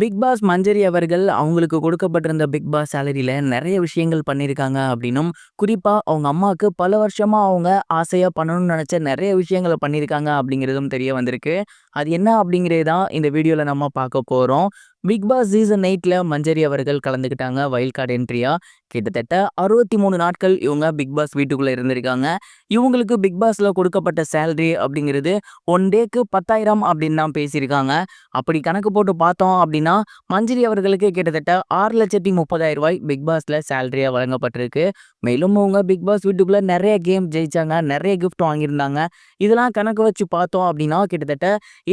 Big pass மஞ்சரி அவர்கள் அவங்களுக்கு கொடுக்கப்பட்டிருந்த big pass சேலரியில நிறைய விஷயங்கள் பண்ணியிருக்காங்க அப்படின்னும், குறிப்பா அவங்க அம்மாவுக்கு பல வருஷமா அவங்க ஆசையா பண்ணணும்னு நினைச்ச நிறைய விஷயங்கள பண்ணியிருக்காங்க அப்படிங்கிறதும் தெரிய வந்திருக்கு. அது என்ன அப்படிங்கிறது தான் இந்த வீடியோல நம்ம பார்க்க போறோம். பிக் பாஸ் சீசன் 8ல மஞ்சரி அவர்கள் கலந்துக்கிட்டாங்க வைல்ட் கார்டு என்ட்ரியா. கிட்டத்தட்ட 63 நாட்கள் இவங்க பிக் பாஸ் வீட்டுக்குள்ள இருந்திருக்காங்க. இவங்களுக்கு பிக் பாஸ்ல கொடுக்கப்பட்ட சேலரி அப்படிங்கிறது 1 டேக்கு 10,000 அப்படின்னு தான் பேசியிருக்காங்க. அப்படி கணக்கு போட்டு பார்த்தோம் அப்படின்னா, மஞ்சரி அவர்களுக்கு கிட்டத்தட்ட 6,30,000 பிக் பாஸ்ல சேலரியா வழங்கப்பட்டிருக்கு. மேலும் அவங்க பிக் பாஸ் வீட்டுக்குள்ள நிறைய கேம் ஜெயிச்சாங்க, நிறைய கிஃப்ட் வாங்கியிருந்தாங்க. இதெல்லாம் கணக்கு வச்சு பார்த்தோம் அப்படின்னா, கிட்டத்தட்ட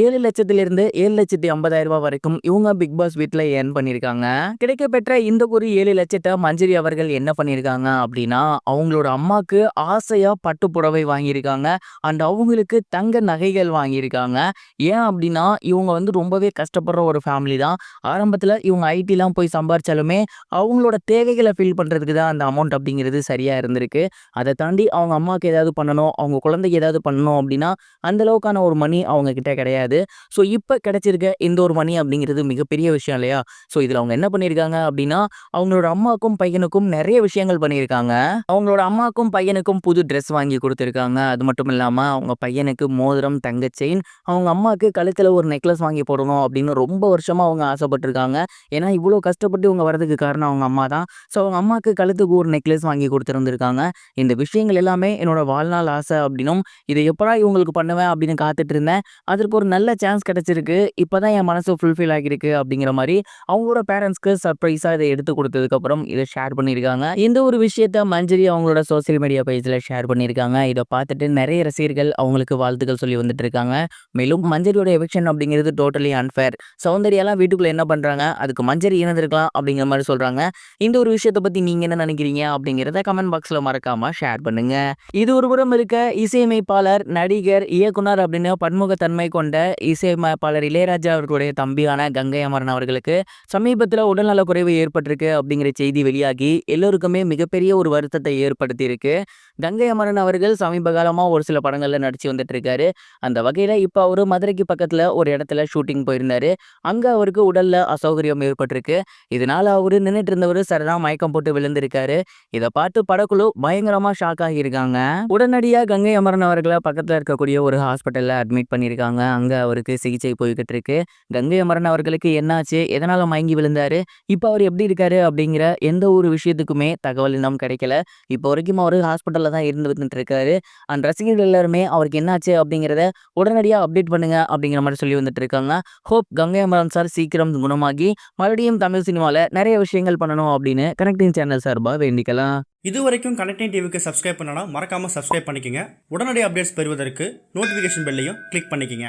7,00,000லிருந்து 7,50,000 வரைக்கும் இவங்க பிக் பாஸ் வீட்ல ஏர்ன் பண்ணியிருக்காங்க. கிடைக்கப்பெற்ற இந்த ஒரு 7,00,000 மஞ்சரி அவர்கள் என்ன பண்ணியிருக்காங்க அப்படின்னா, அவங்களோட அம்மாக்கு ஆசையா பட்டு புடவை வாங்கியிருக்காங்க. அண்ட் அவங்களுக்கு தங்க நகைகள் வாங்கியிருக்காங்க. ஏன் அப்படின்னா, இவங்க வந்து ரொம்பவே கஷ்டப்படுற ஒரு ஃபேமிலி தான். ஆரம்பத்துல இவங்க ஐடிலாம் போய் சம்பாரிச்சாலுமே, அவங்களோட தேவைகள ஃபில் பண்றதுக்கு தான் அந்த அமௌண்ட் அப்படிங்கிறது சரியா இருந்திருக்கு. அத தாண்டி அவங்க அம்மாக்கு ஏதாவது பண்ணணும், அவங்க குழந்தைக்கு ஏதாவது பண்ணணும் அப்படின்னா, அந்த அளவுக்கான ஒரு மணி அவங்க கிட்ட கிடையாது. ஸோ இப்ப கிடைச்சிருக்க இந்த ஒரு மணி அப்படிங்கிறது மிகப்பெரிய விஷயம் இல்லையா? ஸோ இதுல அவங்க என்ன பண்ணியிருக்காங்க அப்படின்னா, அவங்களோட அம்மாக்கும், பையனுக்கும் நெறைய விஷயங்கள் பண்ணியிருக்காங்க. அவங்களோட அம்மாக்கும், பையனுக்கும் புது ட்ரெஸ் வாங்கி குடுத்துருக்காங்க. அது மட்டும் இல்லாம அவங்க பையனுக்கு மோதிரம், தங்க செயின், அவங்க அம்மாக்கு கழுத்துல ஒரு நெக்லஸ் வாங்கி போடணும் அப்படின்னு ரொம்ப வருஷமா அவங்க ஆசைப்பட்டுருக்காங்க. ஏன்னா இவ்வளோ கஷ்டப்பட்டு இவங்க வரதுக்கு காரணம் அவங்க அம்மா தான். ஸோ அவங்க அம்மாக்கு கழுத்துக்கு ஒரு நெக்லஸ் வாங்கி குடுத்துருந்துருக்காங்க. இந்த விஷயங்கள் எல்லாமே என்னோட வாழ்நாள் ஆசை அப்படின்னும், இதை எப்படா இவங்களுக்கு பண்ணுவேன் அப்படின்னு காத்துட்டு இருந்தேன். அதற்கு ஒரு நல்ல சான்ஸ் கிடைச்சிருக்கு. இப்பதான் என் மனசு ஃபுல்ஃபில் ஆகியிருக்கு அப்படிங்கிற மாரி அவங்களோட பேரண்ட்ஸ்க்கு சர்ப்ரைஸா இதை எடுத்து கொடுத்ததுக்கப்புறம் இதை ஷேர் பண்ணியிருக்காங்க. இந்த ஒரு விஷயத்த மஞ்சரி அவங்களோட சோசியல் மீடியா பேஜ்ல ஷேர் பண்ணியிருக்காங்க. இதை பார்த்துட்டு நிறைய ரசிகர்கள் அவங்களுக்கு வாழ்த்துக்கள் சொல்லி வந்துட்டு இருக்காங்க. மேலும் மஞ்சரியோட எவிக்ஷன் அப்படிங்கிறது டோட்டலி அன்ஃபேர். சௌந்தர்யாலாம் வீட்டுக்குள்ள என்ன பண்றாங்க, அதுக்கு மஞ்சரி இணைந்திருக்கலாம் அப்படிங்கிற மாதிரி சொல்றாங்க. இந்த ஒரு விஷயத்தை பத்தி நீங்க என்ன நினைக்கிறீங்க அப்படிங்கிறத கமெண்ட் பாக்ஸ்ல மறக்காம ஷேர் பண்ணுங்க. இது ஒரு புறம் இருக்க, இசையமைப்பாளர், நடிகர், இயக்குனர் அப்படின்னு பன்முகத்தன்மை கொண்ட இசையமைப்பாளர் இளையராஜா அவர்களுடைய தம்பியான கங்கை அமரன் அவர்களுக்கு சமீபத்தில் உடல்நலக் குறைவு ஏற்பட்டிருக்கு அப்படிங்கிற செய்தி வெளியாகி எல்லோருக்குமே மிகப்பெரிய ஒரு வருத்தத்தை ஏற்படுத்தி இருக்கு. கங்கை அமரன் அவர்கள் சமீப காலமா ஒரு சில படங்கள்ல நடிச்சு வந்துட்டு இருக்காரு. அந்த வகையில இப்ப அவரு மதுரைக்கு பக்கத்துல ஒரு இடத்துல ஷூட்டிங் போயிருந்தாரு. அங்க அவருக்கு உடல்ல அசௌகரியம் ஏற்பட்டிருக்கு. இதனால அவரு நின்றுட்டு இருந்தவரு சடனா மயக்கம் போட்டு விழுந்திருக்காரு. இதை பார்த்து படக்குழு பயங்கரமா ஷாக் ஆகியிருக்காங்க. உடனடியா கங்கை அமரன் அவர்களை பக்கத்துல இருக்கக்கூடிய ஒரு ஹாஸ்பிட்டல்ல அட்மிட் பண்ணியிருக்காங்க. அங்க அவருக்கு சிகிச்சை போய்கிட்டு இருக்கு. கங்கை அமரன் அவர்களுக்கு என்னாச்சு, எதனால மயங்கி விழுந்தாரு, இப்போ அவர் எப்படி இருக்காரு அப்படிங்கிற எந்த ஒரு விஷயத்துக்குமே தகவல் இன்னும் கிடைக்கல. இப்போ வரைக்கும் அவர் ஹாஸ்பிட்டல்ல தான் இருந்து வந்துட்டு இருக்காரு. அண்ட் ரசிகர்கள் எல்லாருமே அவருக்கு என்னாச்சு அப்படிங்கிறத உடனடியாக அப்டேட் பண்ணுங்க அப்படிங்கிற மாதிரி சொல்லி வந்துட்டு இருக்காங்க. ஹோப் கங்கை அமரன் சார் சீக்கிரம் குணமாகி மறுபடியும் தமிழ் சினிமாவில் நிறைய விஷயங்கள் பண்ணணும் அப்படின்னு கனெக்டிங் சேனல் சார்பாக வேண்டிக்கலாம். இது வரைக்கும் கனெக்டிங் டிவிக்கு சப்ஸ்கிரைப் பண்ணனா மறக்காம சப்ஸ்கிரைப் பண்ணிக்கங்க. உடனடி அப்டேட்ஸ் பெறுவதற்கு நோட்டிஃபிகேஷன் பெல்லையும் கிளிக் பண்ணிக்கங்க.